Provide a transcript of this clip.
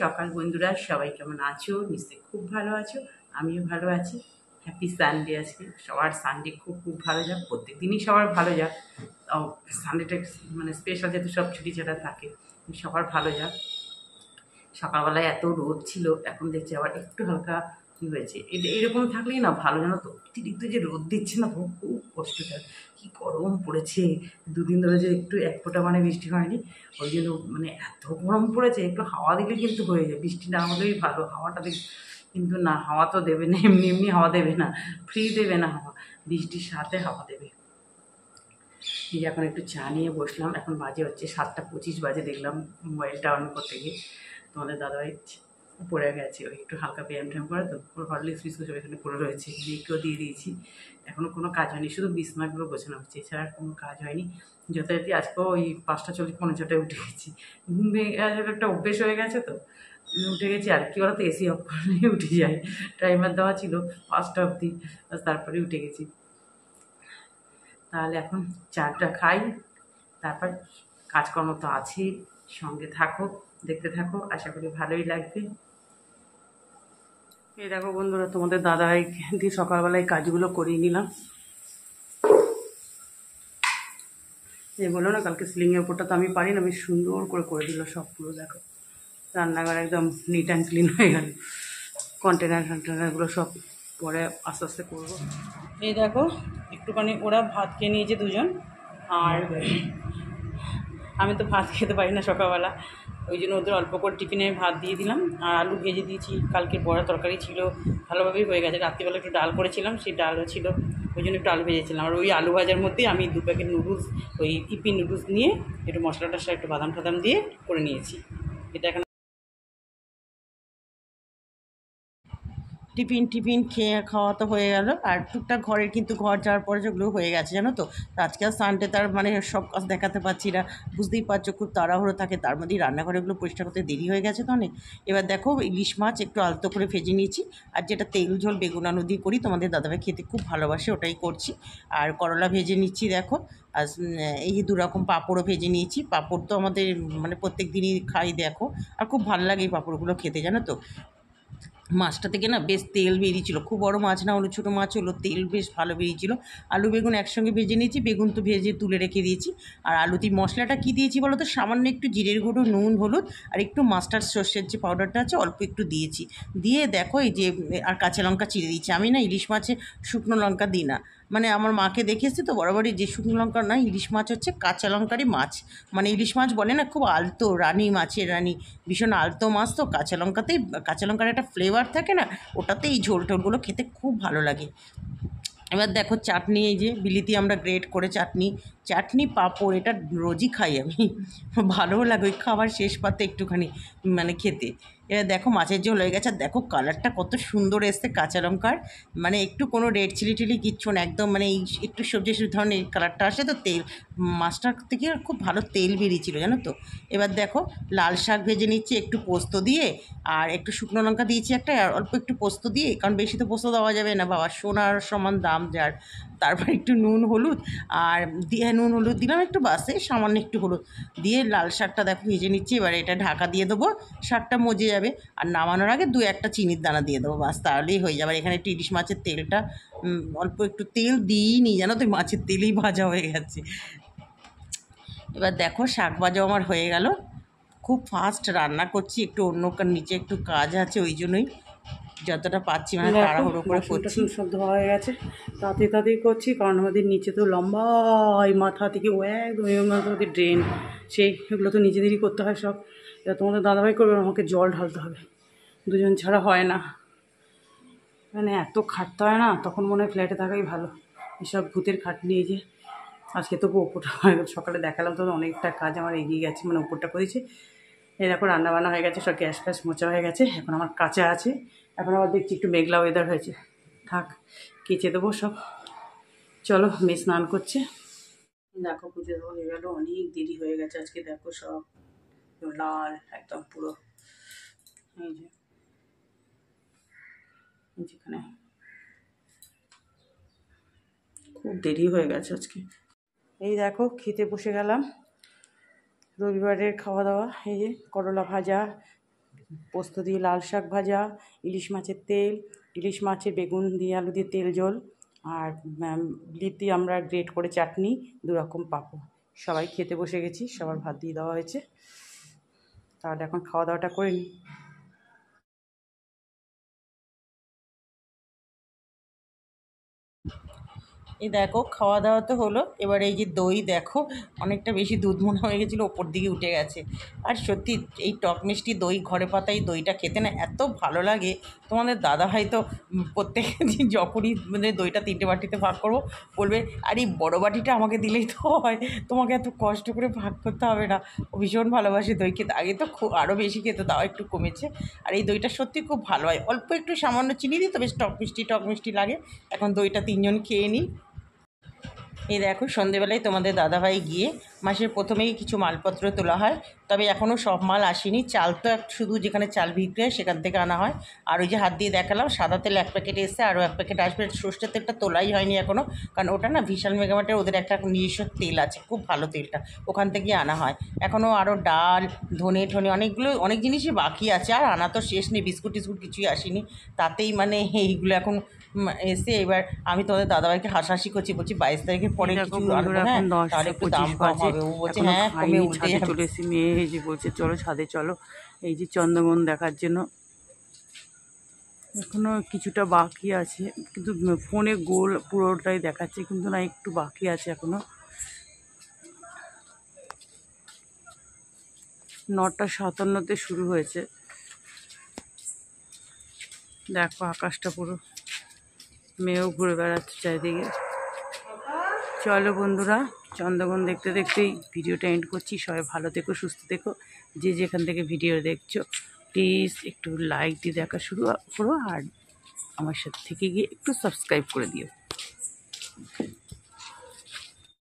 সকাল বন্ধুরা, সবাই কেমন আছো? নিশ্চয়ই খুব ভালো আছো, আমিও ভালো আছি। Happy Sunday. আজকে সবার সানডে খুব খুব ভালো যাক, প্রত্যেক দিনই সবার ভালো যাক। সানডেটা মানে স্পেশাল, যেহেতু সব ছুটি ছাড়া থাকে, সবার ভালো যাক। সকালবেলায় এত রোদ ছিল, এখন দেখছি আবার একটু হালকা কী হয়েছে। এরকম থাকলেই না ভালো, জানো তো। অতিরিক্ত যে রোদ দিচ্ছে না, তো খুব কষ্টকর। কী গরম পড়েছে। দুদিন ধরে যে একটু এক ফোঁটা মানে বৃষ্টি হয়নি, ওই জন্য মানে এত গরম পড়েছে। একটু হাওয়া দিলে কিন্তু হয়ে যায়, বৃষ্টি না হলেই ভালো। হাওয়াটা দেখ, কিন্তু না, হাওয়া তো দেবে না, এমনি এমনি হাওয়া দেবে না, ফ্রি দেবে না হাওয়া, বৃষ্টির সাথে হাওয়া দেবে। এই যে এখন একটু চা নিয়ে বসলাম, এখন বাজে হচ্ছে 7:25 বাজে। দেখলাম মোবাইলটা অন করতে গিয়ে তোমাদের দাদাভাই পড়ে গেছে, ওই একটু হালকা ব্যায়াম ট্যায়াম করে তো, ওর হরলিক্স বিস্কুট সব এখানে পড়ে রয়েছে, মেয়েকেও দিয়ে দিয়েছি। এখনও কোনো কাজ হয়নি, শুধু বিছনাগুলো গোছানো হচ্ছে, এছাড়া কোনো কাজ হয়নি। যথারীতি আজকেও ওই 5:40 পৌনে 6টায় উঠে গেছি। ঘুম ভেঙে একটা অভ্যেস হয়ে গেছে তো, উঠে গেছি। আর কি বলতো, এসি অফ করে উঠে যাই, টাইমার দেওয়া ছিল 5টা অবধি, তারপরে উঠে গেছি। তাহলে এখন চাটা খাই, তারপর কাজকর্ম তো আছেই। সঙ্গে থাকো, দেখতে থাকো, আশা করি ভালোই লাগবে। এই দেখো বন্ধুরা, তোমাদের দাদাভাই দিয়ে সকালবেলায় কাজগুলো করিয়ে নিলাম। এই বললো না কালকে সিলিংয়ের ওপরটা তো আমি পারি না, বেশ সুন্দর করে দিল সব পুরো। দেখো রান্নাঘর একদম নিট অ্যান্ড ক্লিন হয়ে গেল। কন্টেনারগুলো সব পরে আস্তে আস্তে করবো। এই দেখো একটুখানি ওরা ভাত খেয়ে নিয়েছে দুজন, আর আমি তো ভাত খেতে পারি না সকালবেলা, ওই জন্য ওদের অল্প করে টিফিনে ভাত দিয়ে দিলাম। আর আলু ভেজে দিয়েছি, কালকে বড়া তরকারি ছিল, ভালোভাবেই হয়ে গেছে। রাত্রিবেলা একটু ডাল করেছিলাম, সেই ডালও ছিল, ওই জন্য একটু আলু ভেজেছিলাম। আর ওই আলু ভাজার মধ্যেই আমি 2 প্যাকেট নুডলস, ওই ইপি নুডলস নিয়ে একটু মশলা টশলা একটু বাদাম টাদাম দিয়ে করে নিয়েছি। এটা এখন টিফিন খেয়ে খাওয়া তো হয়ে গেল। আর টুকটাক ঘরের কিন্তু ঘর যাওয়ার পরে যেগুলো হয়ে গেছে, জানো তো। আজকে আর সানডে, তার মানে সব কাজ দেখাতে পারছি না, বুঝতেই পারছো, খুব তাড়াহুড়ো থাকে। তার মধ্যেই রান্নাঘরেগুলো পরিষ্কার করতে দেরি হয়ে গেছে তো অনেক। এবার দেখো ইলিশ মাছ একটু আলতো করে ভেজে নিয়েছি, আর যেটা তেল ঝোল বেগুন আলু দিয়ে করি, তোমাদের দাদাভাই খেতে খুব ভালোবাসে, ওটাই করছি। আর করলা ভেজে নিচ্ছি দেখো। আর এই 2 রকম পাঁপড়ও ভেজে নিয়েছি। পাঁপড় তো আমাদের মানে প্রত্যেক দিনই খাই দেখো, আর খুব ভালো লাগে এই পাঁপড়গুলো খেতে, জানো তো। মাছটা থেকে না বেশ তেল বেরিয়েছিল, খুব বড় মাছ না হলো, ছোটো মাছ হলো, তেল বেশ ভালো বেরিয়েছিল। আলু বেগুন একসঙ্গে ভেজে নিয়েছি, বেগুন তো ভেজে তুলে রেখে দিয়েছি। আর আলুতে মশলাটা কী দিয়েছি বলো তো, সামান্য একটু জিরের গুঁড়ো, নুন, হলুদ, আর একটু মাস্টার্ড সর্ষের যে পাউডারটা আছে অল্প একটু দিয়েছি। দিয়ে দেখো এই যে, আর কাঁচা লঙ্কা চিড়ে দিয়েছি। আমি না ইলিশ মাছে শুকনো লঙ্কা দিই না, মানে আমার মাকে দেখে এসেছি তো বরাবরই, যে শুকনো লঙ্কা না, ইলিশ মাছ হচ্ছে কাঁচা লঙ্কারই মাছ। মানে ইলিশ মাছ বলে না খুব আলতো, রানী, মাছের রানী, ভীষণ আলতো মাছ তো, কাঁচা লঙ্কাতেই, কাঁচা লঙ্কার একটা ফ্লেভার থাকে না, ওটাতে এই ঝোল টোলগুলো খেতে খুব ভালো লাগে। এবার দেখো চাটনি, এই যে বিলিতি আমরা গ্রেট করে চাটনি পাঁপড়, এটা রোজই খাই আমি, ভালোও লাগে ওই খাবার শেষ পাতে একটুখানি মানে খেতে। এবার দেখো মাছের ঝোল হয়ে গেছে, আর দেখো কালারটা কত সুন্দর এসছে কাঁচা লঙ্কার, মানে একটু কোনো রেড চিলি টিলি কিচ্ছু না, একদম মানে এই একটু সবজি ধরনের কালারটা আসে তো, তেল মাছটার থেকে খুব ভালো তেল বেরিয়েছিল, জানো তো। এবার দেখো লাল শাক ভেজে নিচ্ছি একটু পোস্ত দিয়ে, আর একটু শুকনো লঙ্কা দিয়েছি একটা, আর অল্প একটু পোস্ত দিয়ে, কারণ বেশি তো পোস্ত দেওয়া যাবে না বাবা, সোনার সমান দাম যার। তারপর একটু নুন হলুদ, আর দিয়ে নুন হলুদ দিলাম একটু, বাসে সামান্য একটু হলুদ দিয়ে লাল শাকটা দেখো ভেজে নিচ্ছি। এবার এটা ঢাকা দিয়ে দেবো, শাকটা মজে যাবে। আর নামানোর আগে 2-1টা চিনির দানা দিয়ে দেবো, বাস তাহলেই হয়ে যাবে। এখানে একটু ইলিশ মাছের তেলটা অল্প একটু তেল দিইনি, জানো তো, মাছের তেলেই ভাজা হয়ে গেছে। এবার দেখো শাক ভাজাও আমার হয়ে গেল। খুব ফাস্ট রান্না করছি, একটু অন্য নিচে একটু কাজ আছে, ওই জন্যই যতটা পাচ্ছি মানে তাড়াহুড়ো করে করছি। সব হয়ে গেছে, তাড়াতাড়ি করছি, কারণ আমাদের নিচে তো লম্বা ওই মাথা থেকে ও একদম আমাদের ড্রেন, সেইগুলো তো নিজেদেরই করতে হয় সব। এবার তোমাদের দাদাভাই করবে, আমাকে জল ঢালতে হবে, দুজন ছাড়া হয় না, মানে এত খাটতে হয় না, তখন মনে হয় ফ্ল্যাটে থাকাই ভালো। এসব ভূতের খাটনি, এই যে আজকে তবু ওপরটা সকালে দেখালাম তো, অনেকটা কাজ আমার এগিয়ে গেছে, মানে ওপরটা করেছি। এরকম রান্নাবান্না হয়ে গেছে, সব গ্যাস ফ্যাস মোচা হয়ে গেছে, এখন আমার কাঁচা আছে। এখন আবার দেখছি একটু মেঘলা ওয়েদার হয়েছে, থাক কেচে দেবো সব। চলো মেয়ে স্নান করছে, দেখো পুজো দেওয়া হয়ে গেল, অনেক দেরি হয়ে গেছে আজকে। দেখো সব লাল একদম পুরো, এই যে যেখানে খুব দেরি হয়ে গেছে আজকে। এই দেখো খেতে বসে গেলাম, রবিবারের খাওয়া দাওয়া। এই যে করলা ভাজা, পোস্ত দিয়ে লাল শাক ভাজা, ইলিশ মাছের তেল, ইলিশ মাছের বেগুন দিয়ে আলু দিয়ে তেল ঝোল, আর বিট দিয়ে আমরা গ্রেট করে চাটনি, 2 রকম পাঁপড়। সবাই খেতে বসে গেছি, সবার ভাত দিয়ে দেওয়া হয়েছে। তাহলে এখন খাওয়া দাওয়াটা করে নিই। এই দেখো খাওয়া দাওয়া তো হলো, এবার এই যে দই দেখো অনেকটা বেশি দুধ মনে হয়ে গেছিলো, ওপর দিকে উঠে গেছে। আর সত্যি এই টক মিষ্টি দই ঘরে পাতা এই দইটা খেতে না এত ভালো লাগে। তোমাদের দাদাভাই তো প্রত্যেক দিন যখনই মানে দইটা 3টে বাটিতে ভাগ করবো বলবে, আর এই বড়ো বাটিটা আমাকে দিলেই তো হয়, তোমাকে এত কষ্ট করে ভাগ করতে হবে না। ও ভীষণ ভালোবাসে দই খেতে, আগে তো খুব আরও বেশি খেত, তাও একটু কমেছে। আর এই দইটা সত্যি খুব ভালো হয়, অল্প একটু সামান্য চিনি দিই তো বেশ টক মিষ্টি লাগে। এখন দইটা 3জন খেয়ে নিই। এই দেখো সন্ধেবেলায় তোমাদের দাদাভাই গিয়ে মাসের প্রথমেই কিছু মালপত্র তোলা হয়, তবে এখনও সব মাল আসেনি। চাল তো শুধু যেখানে চাল বিক্রি হয় সেখান থেকে আনা হয়। আর ওই যে হাত দিয়ে দেখালাম সাদা তেল 1 প্যাকেট এসে, আরও 1 প্যাকেট আসবে। সর্ষের তেলটা তোলাই হয়নি এখনও, কারণ ওটা না বিশাল মেগামার্টের ওদের একটা নিজস্ব তেল আছে, খুব ভালো তেলটা, ওখান থেকেই আনা হয়। এখনও আরও ডাল, ধনে অনেক জিনিসই বাকি আছে, আর আনা তো শেষ নেই। বিস্কুট টিস্কুট কিছুই আসেনি, তাতেই মানে এইগুলো এখন এসে। এবার আমি তোমাদের দাদাভাইকে হাসাহাসি করছি, বলছি 22 তারিখের পরে কিছু আনবো, হ্যাঁ তাহলে একটু দাম কম হবে। ও বলছে হ্যাঁ কমে উঠে যাবে। চলে এসে মেয়ে এই যে বলছে চলো ছাদে চলো, এই যে চন্দ্রগ্রহণ দেখার জন্য। এখনো কিছুটা বাকি আছে, কিন্তু ফোনে গোল পুরোটাই দেখাচ্ছে, কিন্তু না একটু বাকি আছে এখনো। 9:57-তে শুরু হয়েছে। দেখো আকাশটা পুরো, মেয়েও ঘুরে বেড়াচ্ছে চারিদিকে। চলো বন্ধুরা, চন্দ্রগ্রহণ দেখতে দেখতেই ভিডিওটা এন্ড করছি। সবাই ভালো থেকো, সুস্থ থেকো। যে যেখান থেকে ভিডিও দেখছো প্লিজ একটু লাইক দিয়ে দেখা শুরু করো, আর আমার সাথে থেকে গিয়ে একটু সাবস্ক্রাইব করে দিও।